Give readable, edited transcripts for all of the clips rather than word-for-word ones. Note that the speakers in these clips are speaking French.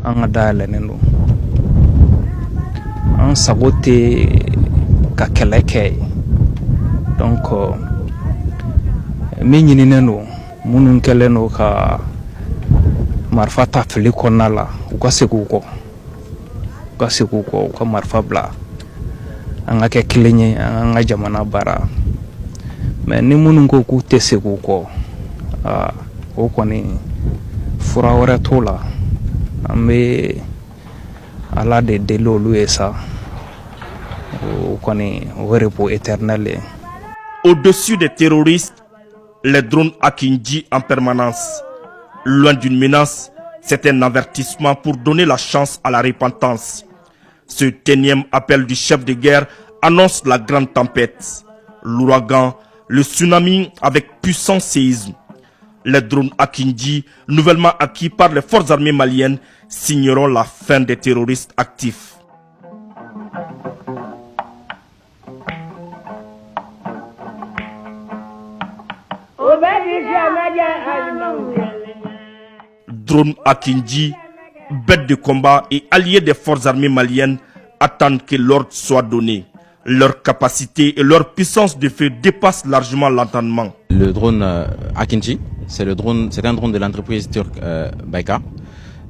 an ka dayɛlɛnnen don an sago tɛ ka kɛlɛ kɛ donc min ɲininen don minnu kɛlen don ka marifa ta fili kɔnɔna la u ka segin u kɔ u ka marifa bila an ka kɛ kelen ye an ka jamana baara mais ni minnu ko k'u tɛ segin u kɔ o kɔni fura wɛrɛ t'o la an bɛ ala de deli olu ye sa o kɔni o repos éternel ye. Au-dessus des terroristes, les drones Akinji en permanence. Loin d'une menace, c'est un avertissement pour donner la chance à la repentance. Ce énième appel du chef de guerre annonce la grande tempête. L'ouragan, le tsunami avec puissant séisme. Les drones Akinji, nouvellement acquis par les forces armées maliennes, signeront la fin des terroristes actifs. Drone Akinji, bêtes de combat et alliés des forces armées maliennes attendent que l'ordre soit donné. Leur capacité et leur puissance de feu dépassent largement l'entendement. Le drone Akinji, c'est un drone de l'entreprise turque Baykar,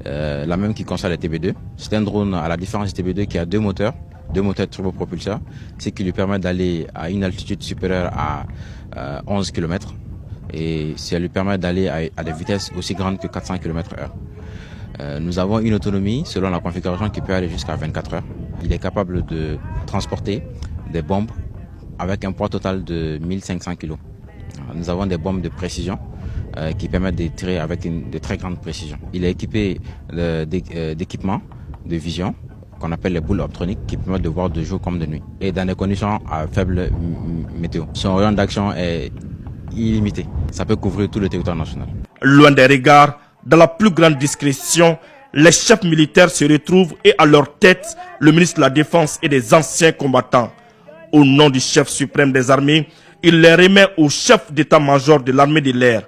la même qui conçoit les TB2. C'est un drone à la différence du TB2 qui a deux moteurs turbopropulseurs, ce qui lui permet d'aller à une altitude supérieure à 11 km. Et ça lui permet d'aller à des vitesses aussi grandes que 400 km/h. Nous avons une autonomie selon la configuration qui peut aller jusqu'à 24 heures. Il est capable de transporter des bombes avec un poids total de 1500 kg. Nous avons des bombes de précision qui permettent de tirer avec de très grande précision. Il est équipé d'équipements de vision qu'on appelle les boules optroniques qui permettent de voir de jour comme de nuit et dans des conditions à faible météo. Son rayon d'action est illimité. Ça peut couvrir tout le territoire national. Loin des regards, dans la plus grande discrétion, les chefs militaires se retrouvent et à leur tête, le ministre de la Défense et des anciens combattants. Au nom du chef suprême des armées, il les remet au chef d'état-major de l'armée de l'air.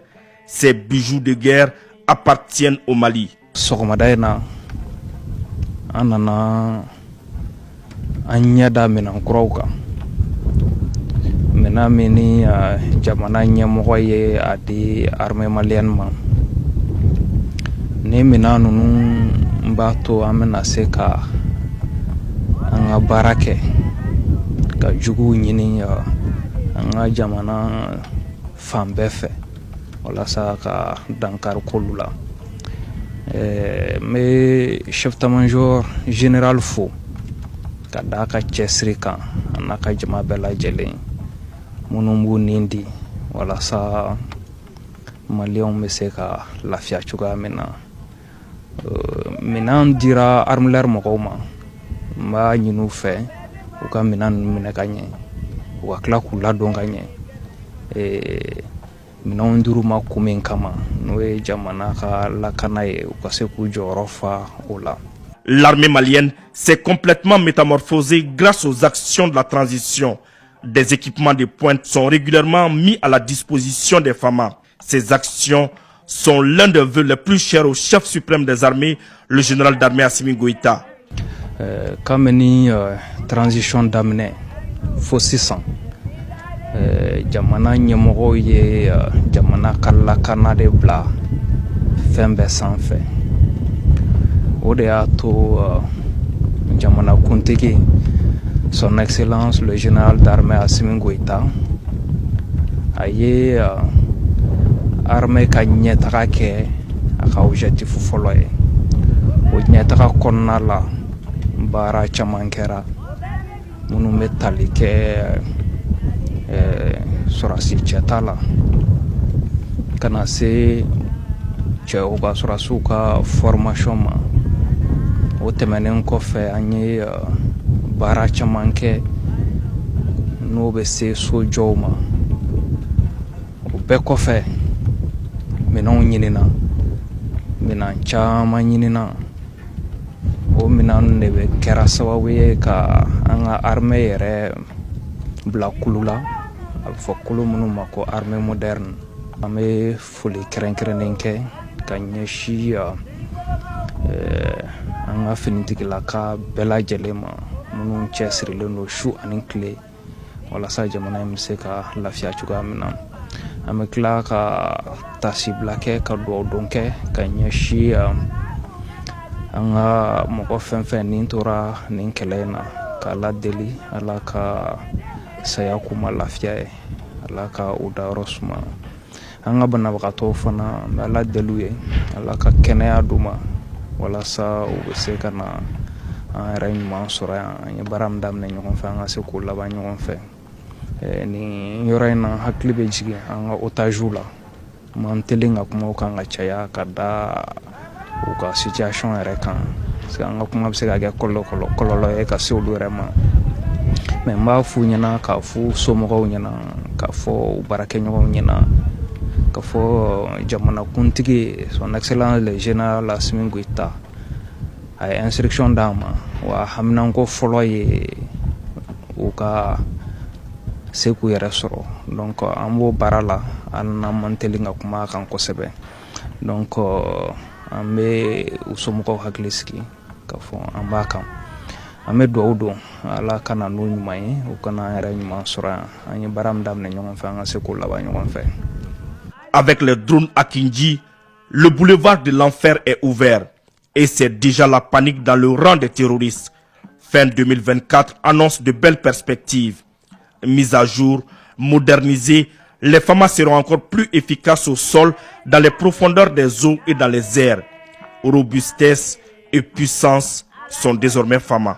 Ces bijoux de guerre appartiennent au Mali. Sɔgɔmada an nana an ɲɛda minɛn kuraw kan minɛn min ni jamana ɲɛmɔgɔ ye a di armée malienne ma ni minɛn ninnu b'a to an bɛna se ka an ka baara kɛ ka juguw ɲini an ka jamana fan bɛɛ fɛ walasa ka dankari k'olu la. Mais chef d'état-major général fo ka da ka cɛsiri kan a n'a ka jama bɛɛ lajɛlen minnu b'u nin di walasa maliyɛnw bɛ se ka lafiya cogoya min na. Minɛn dira armilɛri mɔgɔw ma n b'a ɲini u fɛ u ka minɛn ninnu minɛ ka ɲɛ u ka tila k'u ladon ka ɲɛ. Minɛnw dir'u ma kun min kama n'o ye jamana ka lakana ye u ka se k'u jɔyɔrɔ fa o la. L'armée malienne s'est complètement métamorphosée grâce aux actions de la transition. Des équipements de pointe sont régulièrement mis à la disposition des FAMA. Ces actions sont l'un des vœux les plus chers au chef suprême des armées, le général d'armée Assimi Goïta. Kabini transition daminɛ fo sisan jamana ɲɛmɔgɔw ye jamana ka lakana de bila fɛn bɛɛ sanfɛ. O de y'a to jamana kuntigi son excellence le général d'armée Assimi Goïta a ye armée ka ɲɛtaga kɛ a ka objectif fɔlɔ ye. O ɲɛtaga kɔnɔna la baara caman kɛra minnu bɛ tali kɛ sɔrasi cɛta la ka na se cɛw ka sɔrasiw ka formation ma. O tɛmɛnen kɔfɛ an ye baara caman kɛ n'o bɛ se sojɔw ma. O bɛɛ kɔfɛ minɛnw ɲinina minɛn caman ɲinina. O minɛn de bɛ kɛra sababu ye ka an ka armée yɛrɛ bila kulu la a bɛ fɔ kulu minnu ma ko armée moderne. An bɛ foli kɛrɛnkɛrɛnnen kɛ ka ɲɛsin an ka finitigilaka bɛɛ lajɛlen ma minnu cɛsirilen don su ani tile walasa jamana in bɛ se ka lafiya cogoya min na. An bɛ tila ka tasibila kɛ ka dugawu don kɛ ka ɲɛsin an ka mɔgɔ fɛn fɛn nin tora nin kɛlɛ in na k'Ala deli Ala ka saya k'u ma lafiya ye, Ala ka u dayɔrɔ suma. An ka banabagatɔw fana n bɛ Ala deli ye Ala ka kɛnɛya d'u ma walasa u bɛ se ka na an yɛrɛ ɲuman sɔrɔ yan. An ye baara min daminɛ ɲɔgɔn fɛ an ka se k'o laban ɲɔgɔn fɛ. Nin yɔrɔ in na hakili bɛ jigin an ka otages la. Man teli ka kuma o kan ka caya ka da u ka situation yɛrɛ kan parce que an ka kuma bɛ se ka kɛ kɔlɔlɔ ye ka se olu yɛrɛ ma. Mais n b'a f'u ɲɛna k'a fɔ somɔgɔw ɲɛna k'a fɔ baarakɛɲɔgɔnw ɲɛna k'a fɔ jamanakuntigi son excellence le général Assimi Goïta a ye instruction d'an ma wa haminanko fɔlɔ ye u ka se k'u yɛrɛ sɔrɔ. Donc an b'o baara la hali n'an man teli ka kuma a kan kosɛbɛ. Donc an bɛ u somɔgɔw hakili sigi k'a fɔ an b'a kan. An bɛ dugawu don Ala ka na n'u ɲuman ye u kana an yɛrɛ ɲuman sɔrɔ yan. An ye baara min daminɛ ɲɔgɔn fɛ an ka se k'o laban ɲɔgɔn fɛ. Avec les drones Akinji, le boulevard de l'enfer est ouvert et c'est déjà la panique dans le rang des terroristes. Fin 2024 annonce de belles perspectives. Mise à jour, modernisée, les FAMA seront encore plus efficaces au sol, dans les profondeurs des eaux et dans les airs. Robustesse et puissance sont désormais FAMA.